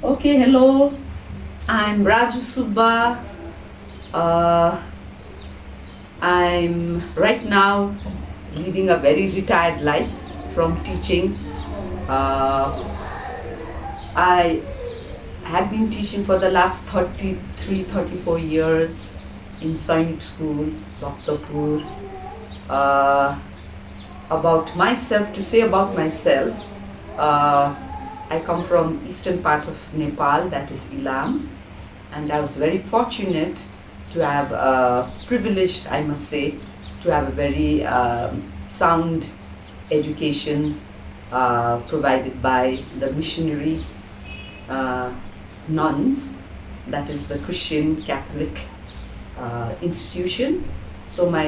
Okay, hello. I'm Rajoo Subba. Uh, I'm right now leading a very retired life from teaching. Uh, I had been teaching for the last 33, 34 years in Sainik School, Bhaktapur. Uh, about myself, to say about myself, uh, I come from eastern part of Nepal, that is Ilam, and I was very fortunate to have privileged, I must say, to have a very sound education provided by the missionary uh, nuns, that is the Christian Catholic institution. So my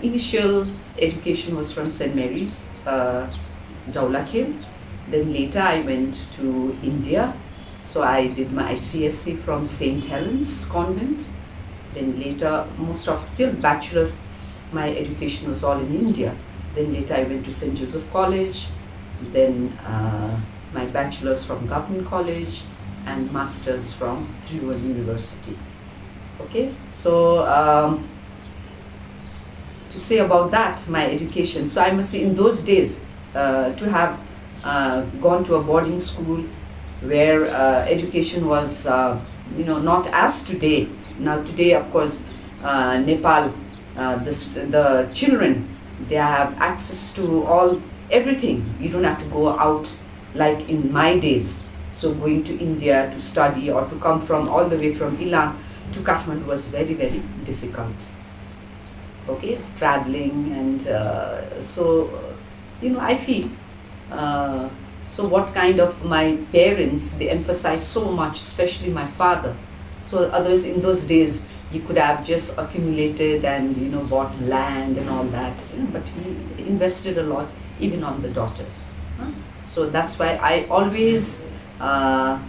initial education was from St. Mary's, Jaulakhel. Then later I went to India. So I did my ICSC from St. Helens Convent. Then later, most of till bachelor's, my education was all in India. Then later I went to St. Joseph College. Then my bachelor's from Government College and master's from Trivandrum University. Okay, so to say about that, my education. So I must say, in those days, to have gone to a boarding school where education was, not as today. Now today, of course, Nepal, the children, they have access to everything. You don't have to go out like in my days. So going to India to study or to come from all the way from Ilam to Kathmandu was very, very difficult. Okay, traveling, and I feel so what kind of my parents, they emphasize so much, especially my father. So others in those days, you could have just accumulated and bought land and all that, but he invested a lot even on the daughters. So that's why I always tell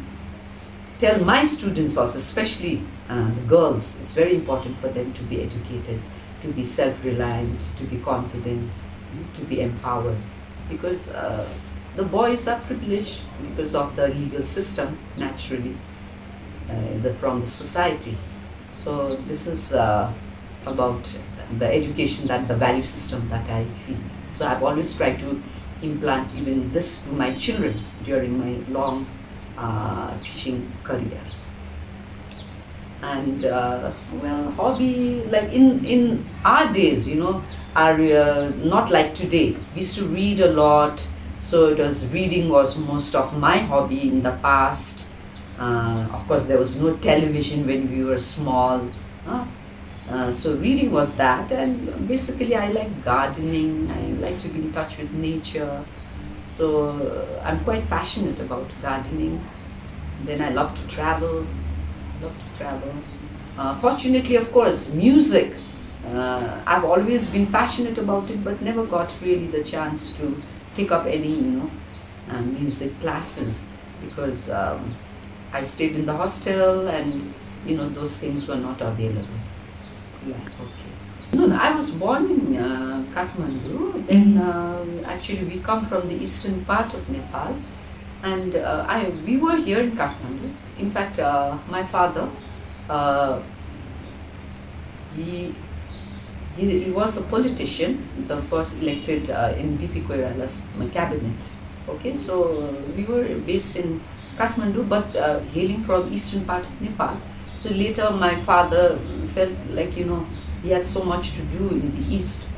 my students also, especially the girls, it's very important for them to be educated, to be self-reliant, to be confident, to be empowered, because the boys are privileged because of the legal system, naturally, from the society. So this is about the education, that the value system that I feel. So I've always tried to implant even this to my children during my long teaching career. And hobby, like in our days, are not like today. We used to read a lot, so reading was most of my hobby in the past. Of course, there was no television when we were small. So reading was that, and basically I like gardening. I like to be in touch with nature. So I'm quite passionate about gardening. Then I love to travel. Fortunately, of course, music. I've always been passionate about it, but never got really the chance to take up any, music classes, because I stayed in the hostel, and those things were not available. Yeah, okay. No, I was born in Kathmandu. Then actually we come from the eastern part of Nepal, and we were here in Kathmandu. In fact, my father, he was a politician, the first elected in BP Koirala's cabinet. Okay, so we were based in Kathmandu, but hailing from eastern part of Nepal. So later my father felt like, he had so much to do in the east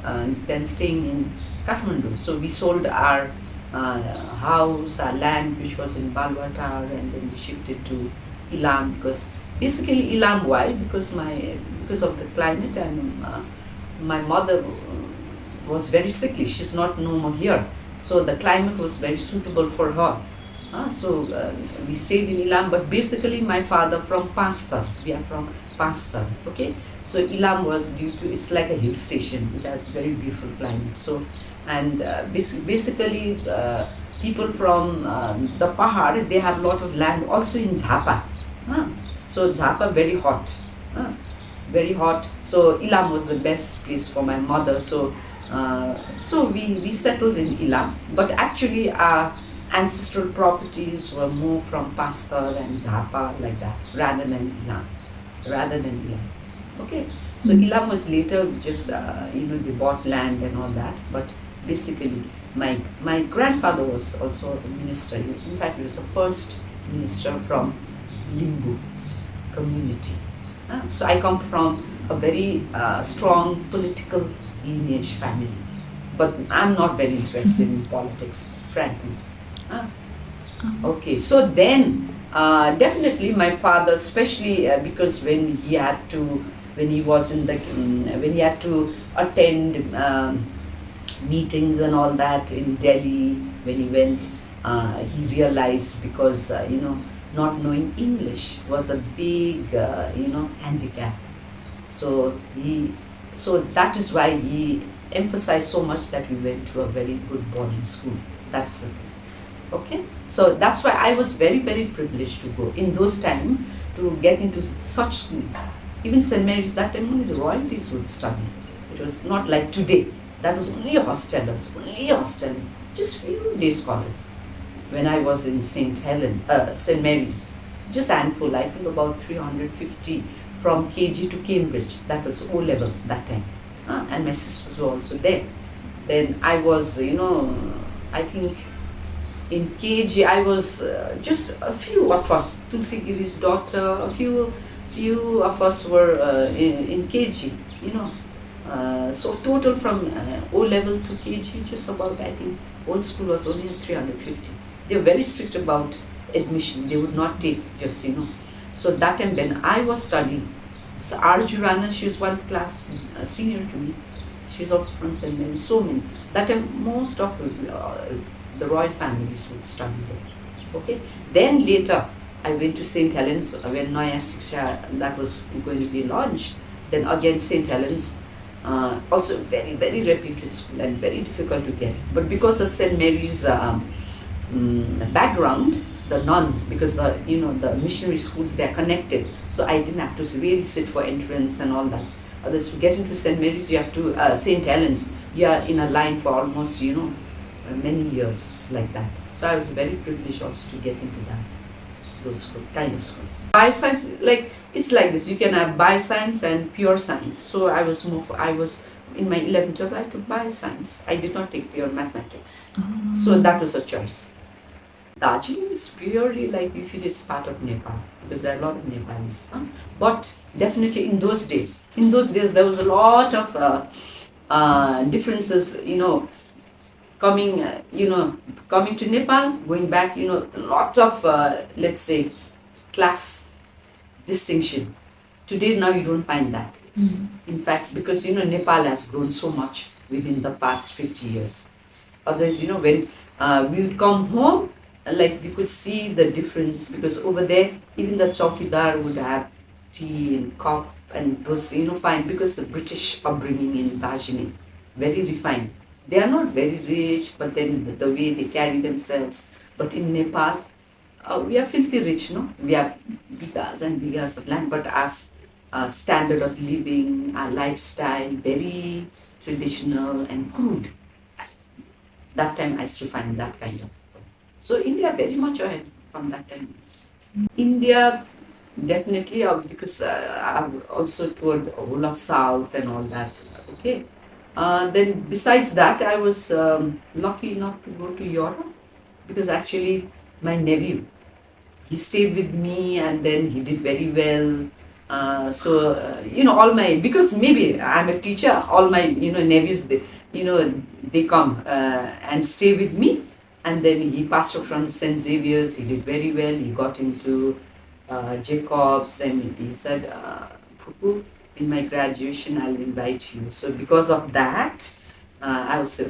than staying in Kathmandu. So we sold our house, our land, which was in Balwatar, and then we shifted to Ilam, because basically Ilam, why? Because of the climate, and my mother was very sickly. She's not no more here. So the climate was very suitable for her. So we stayed in Ilam, but basically my father from Pastar. We are from Pastar, okay? So Ilam was it's like a hill station. It has very beautiful climate. So, and basically people from the Pahar, they have a lot of land also in Jhapa. So Jhapa, very hot. Very hot. So Ilam was the best place for my mother. So we settled in Ilam. But actually ancestral properties were more from Pasteur and Zappa, like that, rather than Ilam. Rather than Ilam. Okay, so Ilam was later just they bought land and all that, but basically my grandfather was also a minister. In fact, he was the first minister from Limbu's community. So I come from a very strong political lineage family, but I'm not very interested in politics, frankly. Okay, so then definitely my father, especially because when he was in the, when he had to attend meetings and all that in Delhi, when he went, he realized because, not knowing English was a big, handicap. So so that is why he emphasized so much that we went to a very good boarding school. That's the thing. Okay, so that's why I was very, very privileged to go in those times to get into such schools. Even St. Mary's, that time only the royalties would study. It was not like today. That was only hostelers, just few day scholars. When I was in St. Mary's, just a handful, I think about 350 from KG to Cambridge. That was O level that time. And my sisters were also there. Then I was, I think in KG, I was just a few of us, Tulsi Giri's daughter, a few of us were in KG, so total from O level to KG, just about, I think, old school was only 350. They were very strict about admission. They would not take just, So that time when I was studying, so Rajoo Rana, she was one class senior to me. She's also from St. Mary's. So many. That time most of the royal families would study there. Okay. Then later I went to St. Helens when Naya Siksha, that was going to be launched. Then again St. Helens, also very, very reputed school and very difficult to get. But because of St. Mary's background, the nuns, because the missionary schools, they are connected, so I didn't have to really sit for entrance and all that. Others, to get into St. Mary's, you have to St. Helens, you are in a line for almost many years like that. So I was very privileged also to get into those kind of schools. Bioscience, like it's like this. You can have bioscience and pure science. So I was in my 11th, 12th, I took bioscience. I did not take pure mathematics. So that was a choice. Darjeeling is purely like if it is part of Nepal, because there are a lot of Nepalis. But definitely in those days there was a lot of differences, coming to Nepal, going back, a lot of, let's say, class distinction. Today now you don't find that. In fact, because, Nepal has grown so much within the past 50 years. Others, when we would come home, like we could see the difference, because over there, even the chowkidar would have tea and cup and those, fine, because the British upbringing in Darjeeling, very refined. They are not very rich, but then the way they carry themselves. But in Nepal, we are filthy rich, We have bigas and bigas of land, but as a standard of living, our lifestyle, very traditional and crude. That time I used to find that kind of. So India very much ahead from that time. India definitely, because I've also toured the whole of South and all that. Okay. Then besides that, I was lucky enough to go to Europe, because actually my nephew, he stayed with me and then he did very well. All my, because maybe I'm a teacher, all my, nephews, they come and stay with me. And then he passed from St. Xavier's, he did very well, he got into Jacobs, then he said, Pupu, in my graduation I'll invite you. So because of that, I was,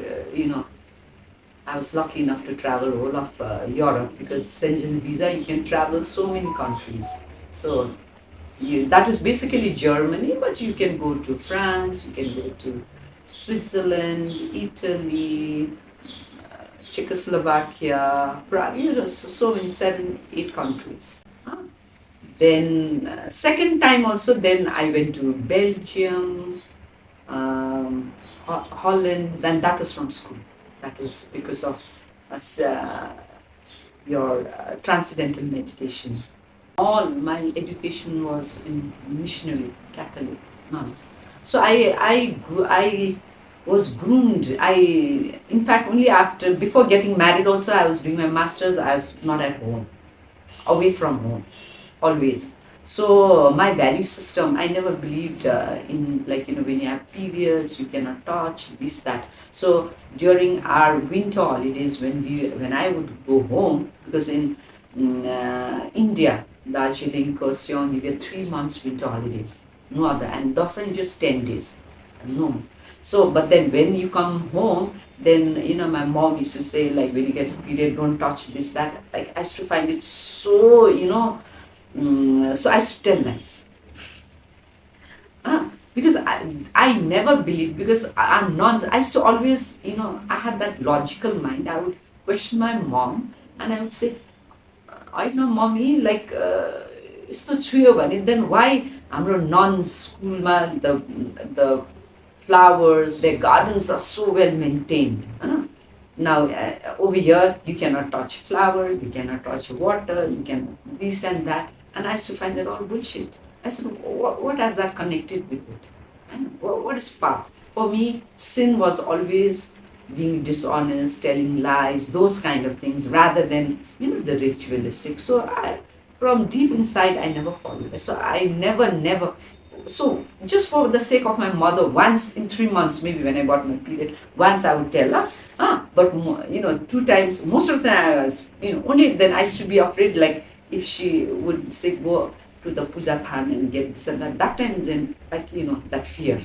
I was lucky enough to travel all of Europe, because Schengen visa, you can travel so many countries. So that is basically Germany, but you can go to France, you can go to Switzerland, Italy, Czechoslovakia, Prague, so many, 7, 8 countries. Then second time also, then I went to Belgium, Holland, then that was from school. That was because of your transcendental meditation. All my education was in missionary Catholic nuns. So I was groomed. In fact, only after, before getting married also, I was doing my masters. I was not at home, away from home, always. So my value system, I never believed in, like, when you have periods, you cannot touch this, that. So during our winter holidays, when I would go home, because in India, Darjeeling, Kurseong, you get 3 months winter holidays, no other, and Dasan just 10 days, no. So, but then when you come home, then my mom used to say, like, when you get a period, don't touch this, that. Like, I used to find it so, so I used to tell lies. Because I never believed, because I'm nuns. I used to always, I had that logical mind. I would question my mom, and I would say, I know, mommy, like, यस्तो छुयो भने then why हाम्रो nuns स्कुलमा the flowers, their gardens are so well maintained. Now, over here, you cannot touch flower, you cannot touch water, you can this and that. And I used to find that all bullshit. I said, what has that connected with it? And what is path? For me, sin was always being dishonest, telling lies, those kind of things, rather than, the ritualistic. So from deep inside, I never followed it. So I never. So just for the sake of my mother, once in 3 months, maybe when I got my period, once I would tell her, but 2 times, most of the time I was, only then I used to be afraid, like, if she would say, go to the puja than and get this and that, that time then, like, that fear,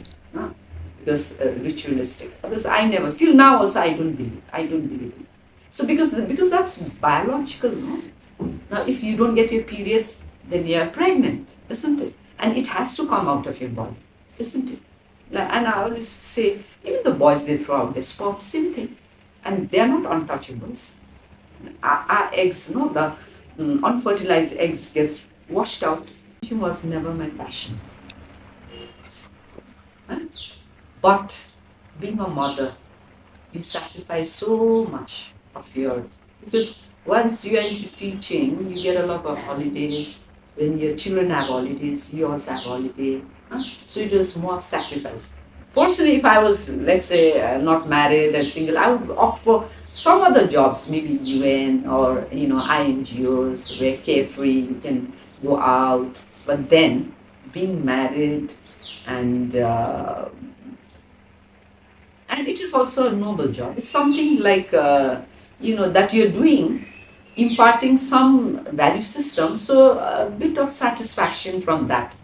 because ritualistic. Otherwise, I never, till now also, I don't believe it. So because that's biological, no? Now, if you don't get your periods, then you are pregnant, isn't it? And it has to come out of your body, isn't it? And I always say, even the boys, they throw out their sperm, same thing. And they're not untouchables. Our eggs, the unfertilized eggs gets washed out. It was never my passion. Huh? But being a mother, you sacrifice so much of your, because once you are into teaching, you get a lot of holidays. When your children have holidays, you also have holiday. So it was more sacrifice. Personally, if I was, let's say, not married, or single, I would opt for some other jobs, maybe UN or INGOs, where carefree, you can go out. But then, being married, and and it is also a noble job. It's something like that you're doing, imparting some value system. So a bit of satisfaction from that.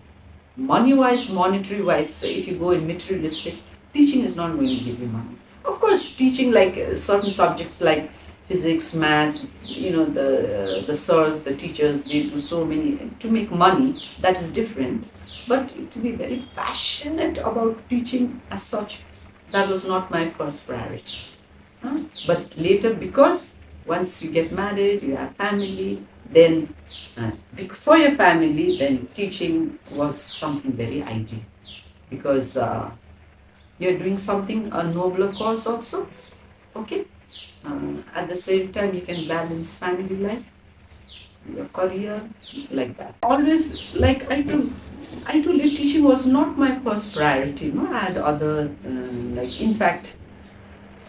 Money wise, monetary wise, so if you go in materialistic, teaching is not going to give you money. Of course, teaching, like, certain subjects like physics, maths, the sirs, the teachers, they do so many to make money. That is different. But to be very passionate about teaching as such, that was not my first priority. But later, because once you get married, you have family, then for your family, then teaching was something very ideal, because you're doing something, a nobler cause also. Okay. At the same time, you can balance family life, your career, like that. Always, like I told you, teaching was not my first priority. No, I had other, like, in fact,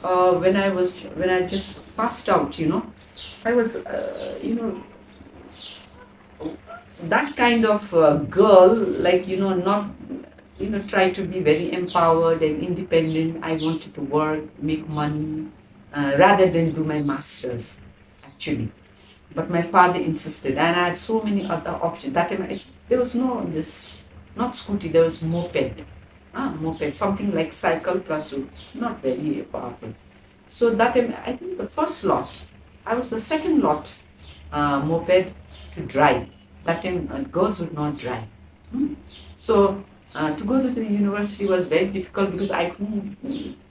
when I just passed out, I was, that kind of girl, like, not, try to be very empowered and independent. I wanted to work, make money, rather than do my masters, actually. But my father insisted, and I had so many other options. That time, there was no this, not scooty, there was moped. Moped, something like cycle plus, not very powerful. So that time, I think the first lot, I was the second lot moped to drive. That time, girls would not drive. So to go to the university was very difficult, because I couldn't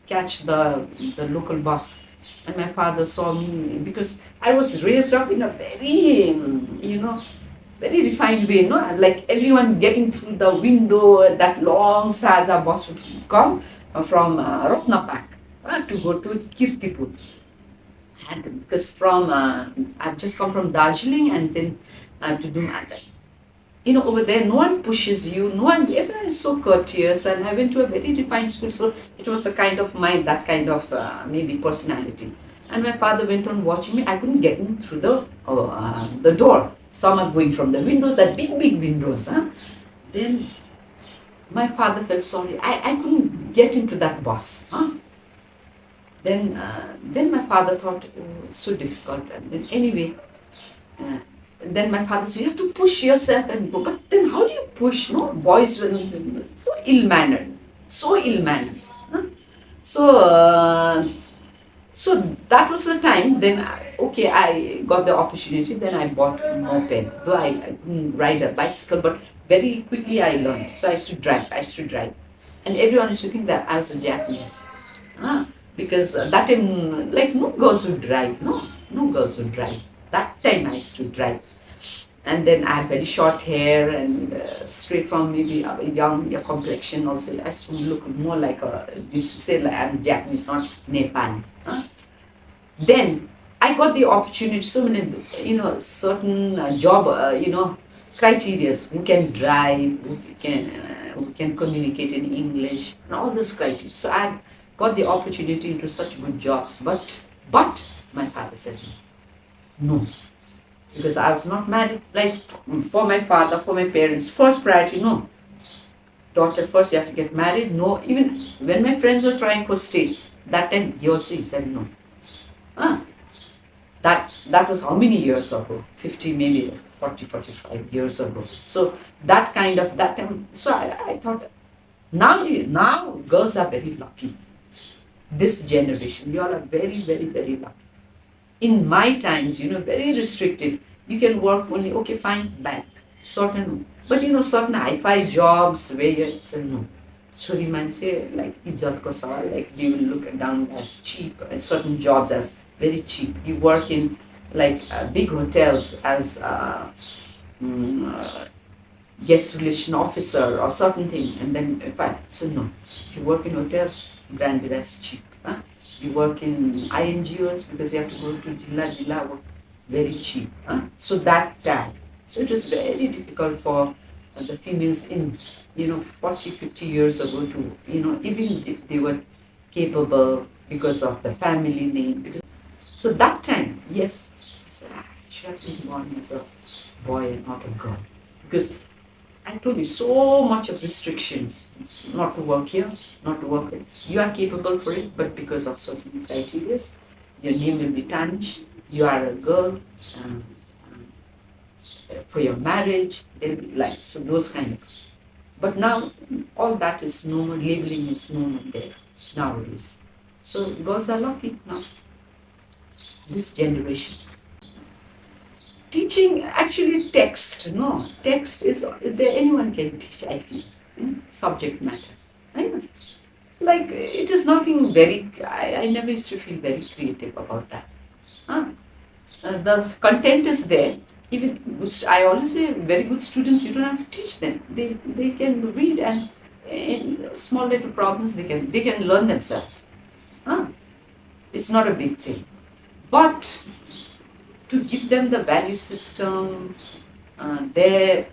catch the local bus. And my father saw me, because I was raised up in a very, very refined way, like everyone getting through the window, that long Saja bus would come from Ratnapak to go to Kirtipur. had, because from I've just come from Darjeeling, and then to do math. Over there, no one pushes you, no one, everyone is so courteous, and I went to a very refined school, so it was a kind of that kind of maybe personality. And my father went on watching me. I couldn't get in through the door. Some are going from the windows, that big, big windows. Huh? Then my father felt sorry. I couldn't get into that bus. Huh? Then my father thought, oh, it's so difficult. And then anyway, uh, then my father said, you have to push yourself and go. But then how do you push? No, boys were so ill-mannered, so ill-mannered. Huh? So, so that was the time. Then, okay, I got the opportunity. Then I bought a moped. Though I couldn't ride a bicycle, but very quickly I learned. So I used to drive. And everyone used to think that I was a Japanese. Huh? Because that time, like, no girls would drive. No girls would drive. That time I used to drive. And then I had very short hair, and straight from maybe a young complexion also. I used to look more like used to say like I'm Japanese, not Nepali. Huh? Then I got the opportunity, so many, certain job, criteria, who can drive, who can communicate in English, and all those criteria. So I got the opportunity into such good jobs, but my father said no, because I was not married. Like for my father, for my parents, first priority, no. Daughter first, you have to get married. No, even when my friends were trying for states, that time he said no. Ah, that was how many years ago? 50, maybe 40, 45 years ago. So that kind of that time. So I thought now girls are very lucky. This generation, you all are very, very, very lucky. In my times, very restricted. You can work only, okay, fine, bank. Certain hi-fi jobs where it's no. Chori manche, like izzat ko sawal, like they will look down as cheap, and certain jobs as very cheap. You work in like big hotels as guest relation officer or certain thing, and then fine. So no, if you work in hotels, branded as cheap. Huh? You work in INGOs because you have to go to Jilla work very cheap. Huh? So that tag. So it was very difficult for the females in 40, 50 years ago to even if they were capable because of the family name. Because so that time, yes, I said, I should have been born as a boy and not a girl, because I told you so much of restrictions, not to work here, not to work there. You are capable for it, but because of certain criteria, your name will be tarnished. You are a girl. For your marriage, they'll be like, so those kind of. But now all that is no more, labeling is no more there nowadays. So girls are lucky now, this generation. Teaching actually text, no, text is there, anyone can teach, I feel, subject matter. I know. Like it is nothing very, I never used to feel very creative about that. Huh? The content is there. Even I always say very good students, you don't have to teach them. They can read, and in small little problems they can learn themselves. Huh? It's not a big thing. But to give them the value system, their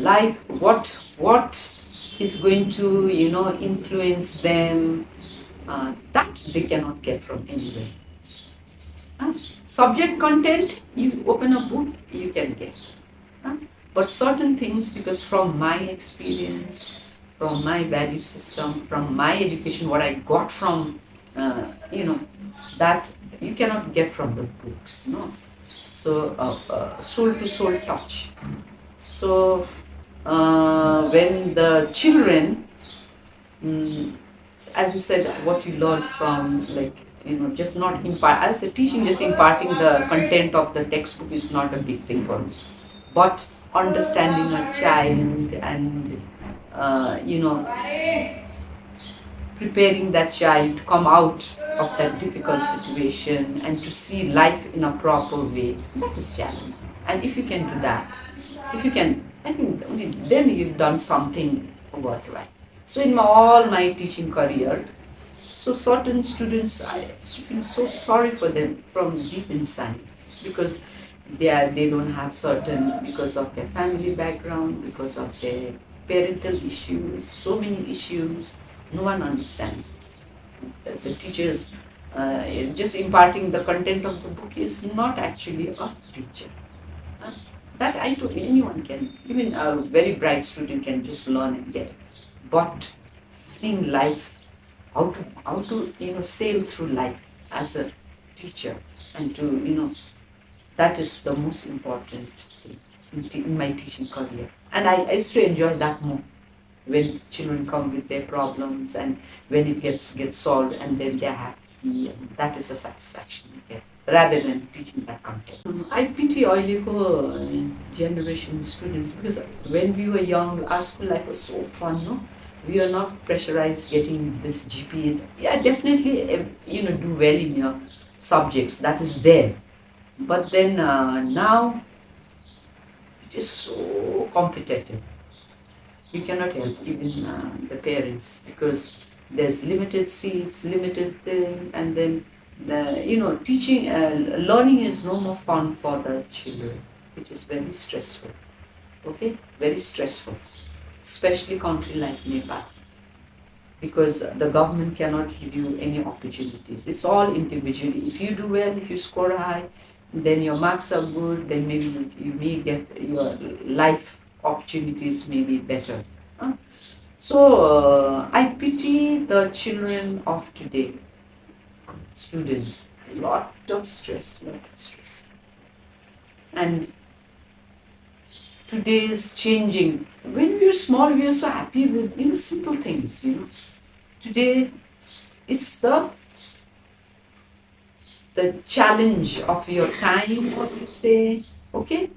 life, what is going to influence them, that they cannot get from anywhere. Subject content, you open a book, you can get. But certain things, because from my experience, from my value system, from my education, what I got from, that you cannot get from the books, no. So soul to soul touch. So when the children, as you said, what you learn from, like, just not impart, as a teaching, just imparting the content of the textbook is not a big thing for me. But understanding a child and, preparing that child to come out of that difficult situation and to see life in a proper way, that is challenging. And if you can do that, if you can, I think then you've done something worthwhile. So in all my teaching career, So certain students, I feel so sorry for them from deep inside, because they don't have certain, because of their family background, because of their parental issues, so many issues. No one understands. The teachers just imparting the content of the book is not actually a teacher. Uh, That I to anyone can, even a very bright student can just learn and get it. But seeing life, how to sail through life as a teacher, and to that is the most important thing in my teaching career. And I used to enjoy that more, when children come with their problems, and when it gets solved, and then they're happy, and that is a satisfaction there, rather than teaching that content. I pity oiliko generation students, because when we were young, our school life was so fun, no? We are not pressurized getting this GPA. Yeah, definitely, do well in your subjects. That is there. But then now it is so competitive. You cannot help even the parents, because there's limited seats, limited thing, and then the teaching, learning is no more fun for the children. It is very stressful. Okay, very stressful, especially country like Nepal, because the government cannot give you any opportunities. It's all individually. If you do well, if you score high, then your marks are good, then maybe you may get your life opportunities may be better. Huh? So I pity the children of today, students. Lot of stress, lot of stress. And today is changing. When we were small, we were so happy with simple things. Today it's the challenge of your time. What you say? Okay,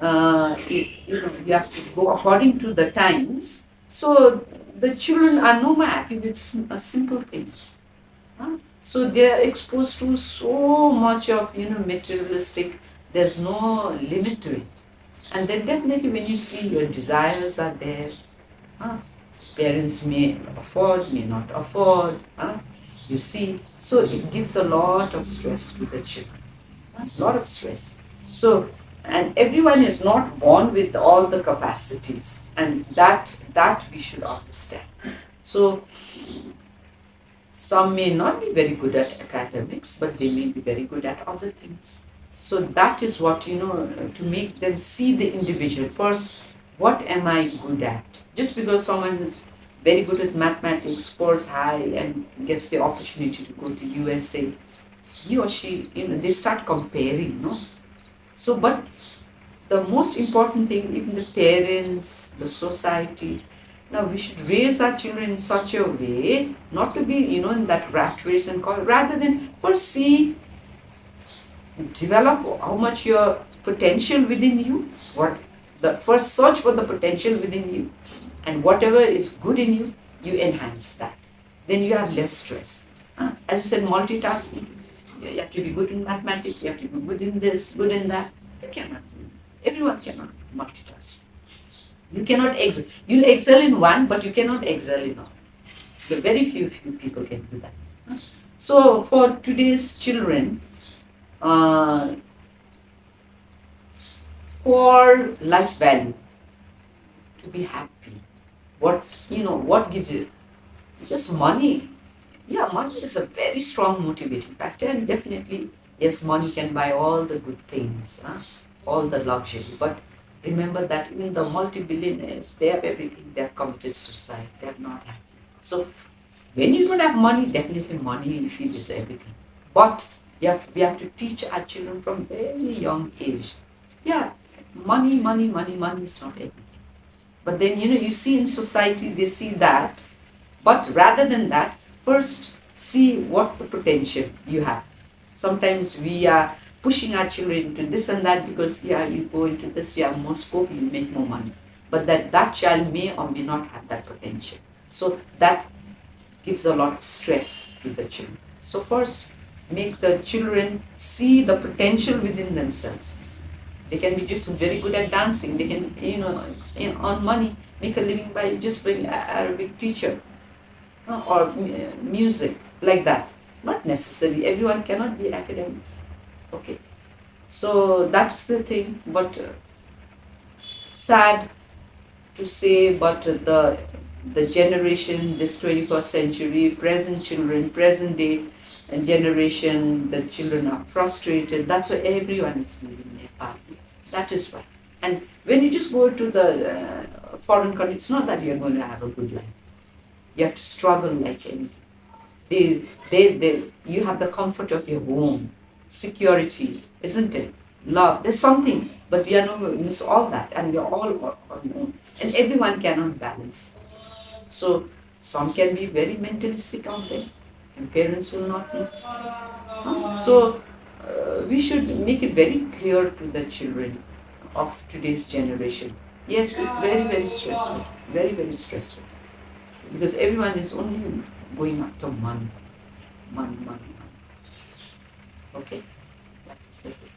you have to go according to the times. So the children are no more happy with simple things. Huh? So they are exposed to so much of materialistic. There's no limit to it. And then definitely when you see your desires are there, huh? Parents may afford, may not afford. Huh? You see, so it gives a lot of stress to the children. A lot of stress. So, and everyone is not born with all the capacities, and that we should understand. So some may not be very good at academics, but they may be very good at other things. So that is what, to make them see the individual first. What am I good at? Just because someone is very good at mathematics, scores high, and gets the opportunity to go to USA, he or she, they start comparing, no? So, but the most important thing, even the parents, the society, now we should raise our children in such a way not to be, in that rat race, and rather than first see, develop how much your potential within you, what the first search for the potential within you, and whatever is good in you, you enhance that. Then you have less stress. As you said, multitasking. You have to be good in mathematics, you have to be good in this, good in that. You cannot. Everyone cannot multitask. You cannot excel. You'll excel in one, but you cannot excel in all. The very few people can do that. So for today's children, uh, core life value, to be happy. What gives you? Just money. Yeah, money is a very strong motivating factor, and definitely, yes, money can buy all the good things, all the luxury. But remember that even the multi-billionaires, they have everything. They have committed suicide. They are not happy. So when you don't have money, definitely money you feel is everything. But we have to teach our children from very young age. Yeah, money is not everything. But then you see in society they see that. But rather than that, first see what the potential you have. Sometimes we are pushing our children into this and that, because you go into this, you have more scope, you make more money. But that child may or may not have that potential. So that gives a lot of stress to the children. So first, make the children see the potential within themselves. They can be just very good at dancing. They can, earn money, make a living by just being an Arabic teacher. or music, like that. Not necessarily. Everyone cannot be academics. Okay. So that's the thing. But sad to say, but the generation, this 21st century, present children, present day generation, the children are frustrated. That's why everyone is leaving Nepal. That is why. And when you just go to the foreign country, it's not that you're going to have a good life. You have to struggle like anything. You have the comfort of your home, security, isn't it? Love. There's something, but we are not going to miss all that, and we are all on own. And everyone cannot balance. So some can be very mentally sick out there, and parents will not know. So we should make it very clear to the children of today's generation. Yes, it's very stressful, very stressful, because everyone is only going after money. Okay, that is the thing.